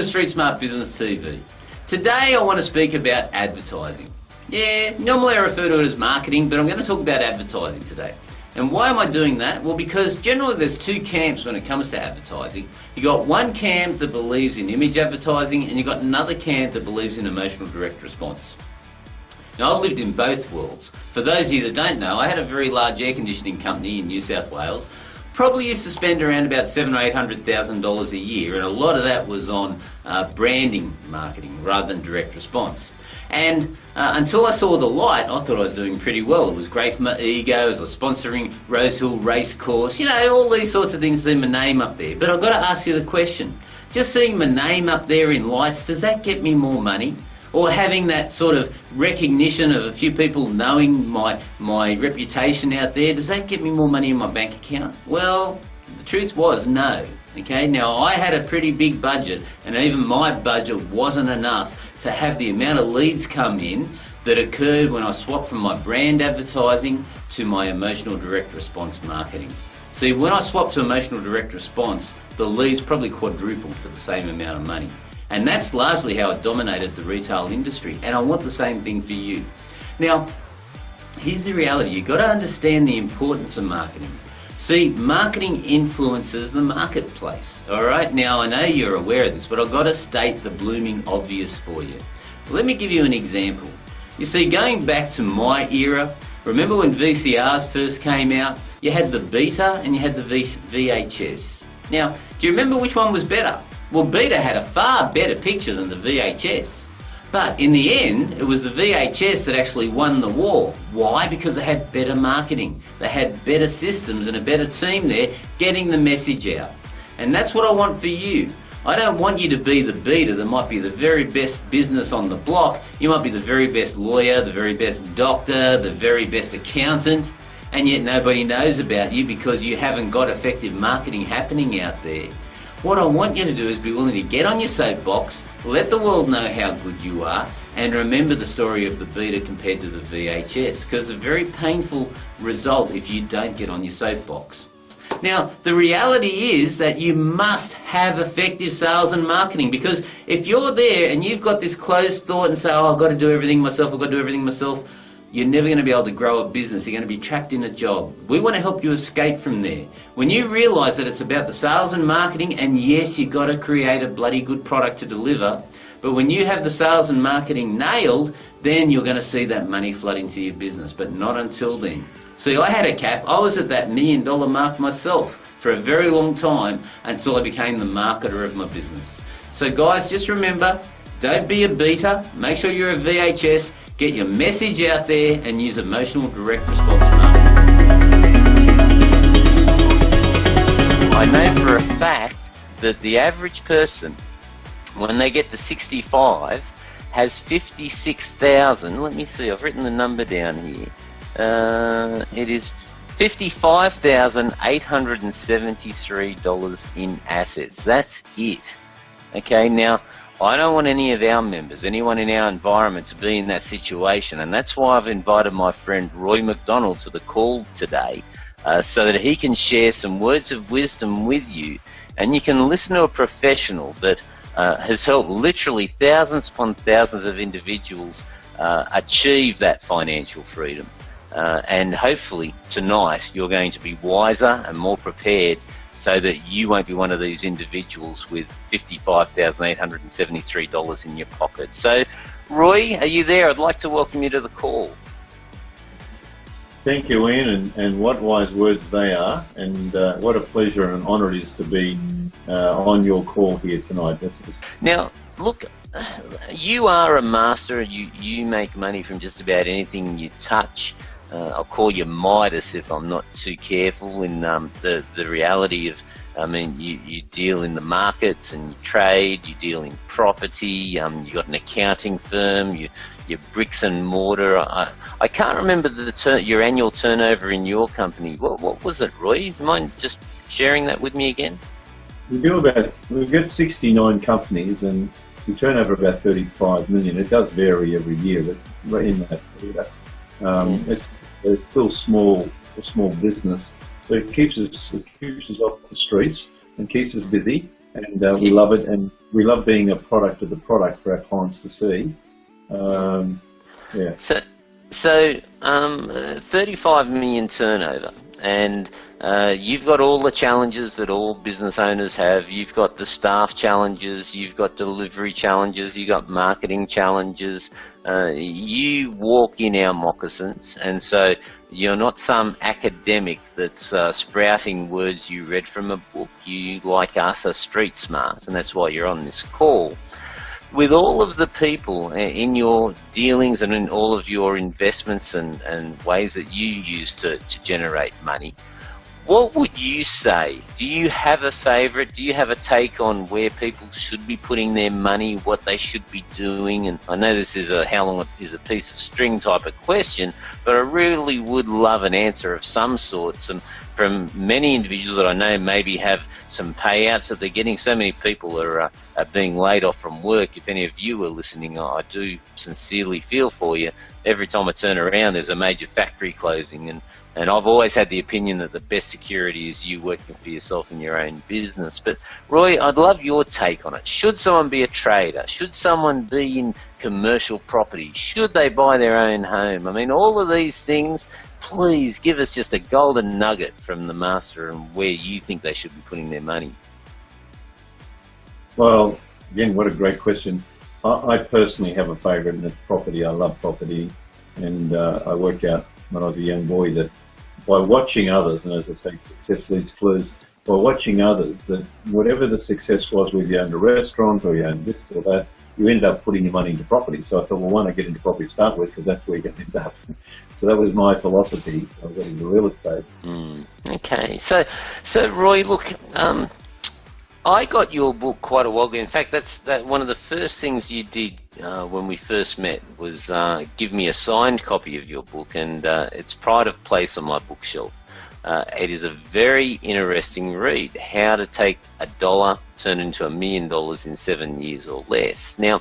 Street Smart Business TV. Today I want to speak about advertising. Yeah, normally I refer to it as marketing, but I'm going to talk about advertising today. And why am I doing that? Well, because generally there's two camps when it comes to advertising. You've got one camp that believes in image advertising, and you've got another camp that believes in emotional direct response. Now, I've lived in both worlds. For those of you that don't know, I had a very large air conditioning company in New South Wales. Probably used to spend around about $700,000 or $800,000 a year, and a lot of that was on branding marketing rather than direct response. And until I saw the light, I thought I was doing pretty well. It was great for my ego. I was sponsoring Rosehill Race Course, you know, all these sorts of things, seeing my name up there. But I've got to ask you the question, just seeing my name up there in lights, does that get me more money? Or having that sort of recognition of a few people knowing my reputation out there, does that get me more money in my bank account? Well, the truth was no. Okay, now I had a pretty big budget, and even my budget wasn't enough to have the amount of leads come in that occurred when I swapped from my brand advertising to my emotional direct response marketing. See, when I swapped to emotional direct response, the leads probably quadrupled for the same amount of money. And that's largely how it dominated the retail industry. And I want the same thing for you. Now, here's the reality. You've got to understand the importance of marketing. See, marketing influences the marketplace. All right? Now, I know you're aware of this, but I've got to state the blooming obvious for you. Let me give you an example. You see, going back to my era, remember when VCRs first came out? You had the Beta and you had the VHS. Now, do you remember which one was better? Well, Beta had a far better picture than the VHS. But in the end, it was the VHS that actually won the war. Why? Because they had better marketing. They had better systems and a better team there getting the message out. And that's what I want for you. I don't want you to be the Beta that might be the very best business on the block. You might be the very best lawyer, the very best doctor, the very best accountant, and yet nobody knows about you because you haven't got effective marketing happening out there. What I want you to do is be willing to get on your soapbox, let the world know how good you are, and remember the story of the Beta compared to the VHS, because it's a very painful result if you don't get on your soapbox. Now, the reality is that you must have effective sales and marketing, because if you're there and you've got this closed thought and say, oh, I've got to do everything myself, I've got to do everything myself, you're never going to be able to grow a business. You're going to be trapped in a job. We want to help you escape from there. When you realise that it's about the sales and marketing, and yes, you've got to create a bloody good product to deliver, but when you have the sales and marketing nailed, then you're going to see that money flood into your business, but not until then. See, I had a cap. I was at that $1 million mark myself for a very long time until I became the marketer of my business. So guys, just remember, don't be a Beta, make sure you're a VHS, get your message out there and use emotional direct response marketing. I know for a fact that the average person, when they get to 65, has 56,000, let me see, I've written the number down here. It is $55,873 in assets. That's it. Okay, now, I don't want any of our members, anyone in our environment, to be in that situation, and that's why I've invited my friend Roy McDonald to the call today, so that he can share some words of wisdom with you, and you can listen to a professional that has helped literally thousands upon thousands of individuals achieve that financial freedom. And hopefully tonight you're going to be wiser and more prepared, so that you won't be one of these individuals with $55,873 in your pocket. So, Roy, are you there? I'd like to welcome you to the call. Thank you, Ian, and what wise words they are, and what a pleasure and honour it is to be on your call here tonight. Now, look, you are a master. You make money from just about anything you touch. I'll call you Midas if I'm not too careful in the reality of, I mean, you deal in the markets and you trade, you deal in property, you've got an accounting firm, you're bricks and mortar. I can't remember your annual turnover in your company. What was it, Roy? Do you mind just sharing that with me again? We've got 69 companies and we turn over about 35 million. It does vary every year, but right in that area. It's still a small business, so it keeps us off the streets and keeps us busy. and we love it, and we love being a product of the product for our clients to see. Yeah. So 35 million turnover, and you've got all the challenges that all business owners have. You've got the staff challenges, you've got delivery challenges, you've got marketing challenges. You walk in our moccasins, and so you're not some academic that's sprouting words you read from a book. You, like us, are street smart, and that's why you're on this call. With all of the people in your dealings and in all of your investments and ways that you use to generate money, what would you say? Do you have a favourite? Do you have a take on where people should be putting their money, what they should be doing? And I know this is a how long is a piece of string type of question, but I really would love an answer of some sort, from many individuals that I know maybe have some payouts that they're getting. So many people are being laid off from work. If any of you are listening, I do sincerely feel for you. Every time I turn around, there's a major factory closing, and I've always had the opinion that the best security is you working for yourself in your own business. But Roy, I'd love your take on it. Should someone be a trader? Should someone be in commercial property? Should they buy their own home? I mean, all of these things. Please give us just a golden nugget from the master and where you think they should be putting their money. Well, again, what a great question. I personally have a favourite, and it's property. I love property, and I worked out when I was a young boy that by watching others, and as I say, success leads clues, by watching others, that whatever the success was, whether you owned a restaurant or you owned this or that, you end up putting your money into property. So I thought, well, why not get into property to start with, because that's where you get end up. So that was my philosophy. I got into real estate. Okay. So Roy, look, I got your book quite a while ago. In fact, that's one of the first things you did when we first met was give me a signed copy of your book, and it's pride of place on my bookshelf. It is a very interesting read, how to take $1, turn into $1 million in 7 years or less. Now,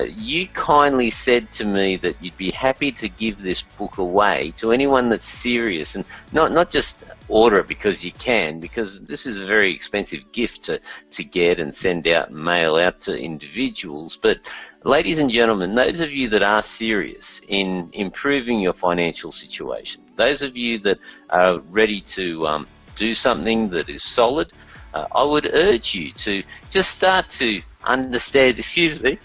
you kindly said to me that you'd be happy to give this book away to anyone that's serious, and not just order it because you can, because this is a very expensive gift to get and send out and mail out to individuals. But ladies and gentlemen, those of you that are serious in improving your financial situation, those of you that are ready to do something that is solid, I would urge you to just start to understand, excuse me,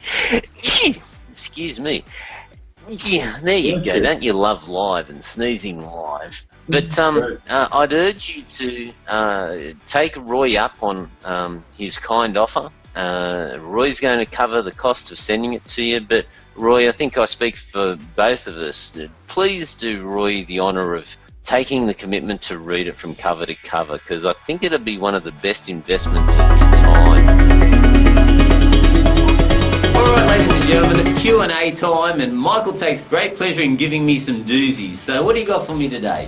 yeah, there you go. Don't you love live and sneezing live? But I'd urge you to take Roy up on his kind offer. Roy's going to cover the cost of sending it to you, but Roy, I think I speak for both of us. Please do Roy the honour of taking the commitment to read it from cover to cover, because I think it'll be one of the best investments of your time. Alright, ladies and gentlemen, it's Q&A time, and Michael takes great pleasure in giving me some doozies. So what do you got for me today?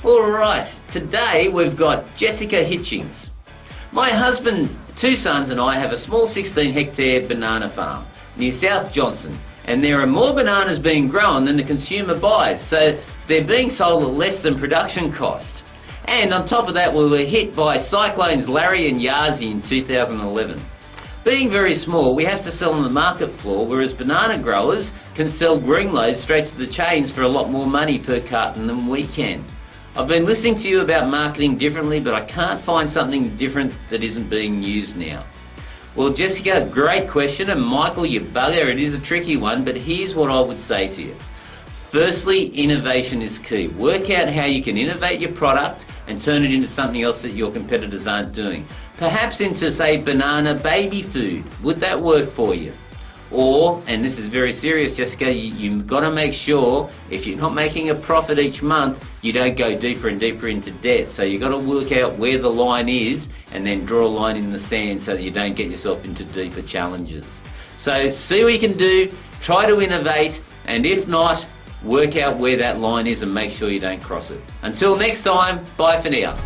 Alright, today we've got Jessica Hitchings. My husband, 2 sons and I have a small 16-hectare banana farm near South Johnson, and there are more bananas being grown than the consumer buys, so they're being sold at less than production cost. And on top of that, we were hit by cyclones Larry and Yazi in 2011. Being very small, we have to sell on the market floor, whereas banana growers can sell green loads straight to the chains for a lot more money per carton than we can. I've been listening to you about marketing differently, but I can't find something different that isn't being used now. Well, Jessica, great question, and Michael, you bugger, it is a tricky one, but here's what I would say to you. Firstly, innovation is key. Work out how you can innovate your product and turn it into something else that your competitors aren't doing. Perhaps into, say, banana baby food. Would that work for you? Or, and this is very serious, Jessica, you've got to make sure if you're not making a profit each month, you don't go deeper and deeper into debt. So you've got to work out where the line is and then draw a line in the sand so that you don't get yourself into deeper challenges. So see what you can do, try to innovate, and if not, work out where that line is and make sure you don't cross it. Until next time, bye for now.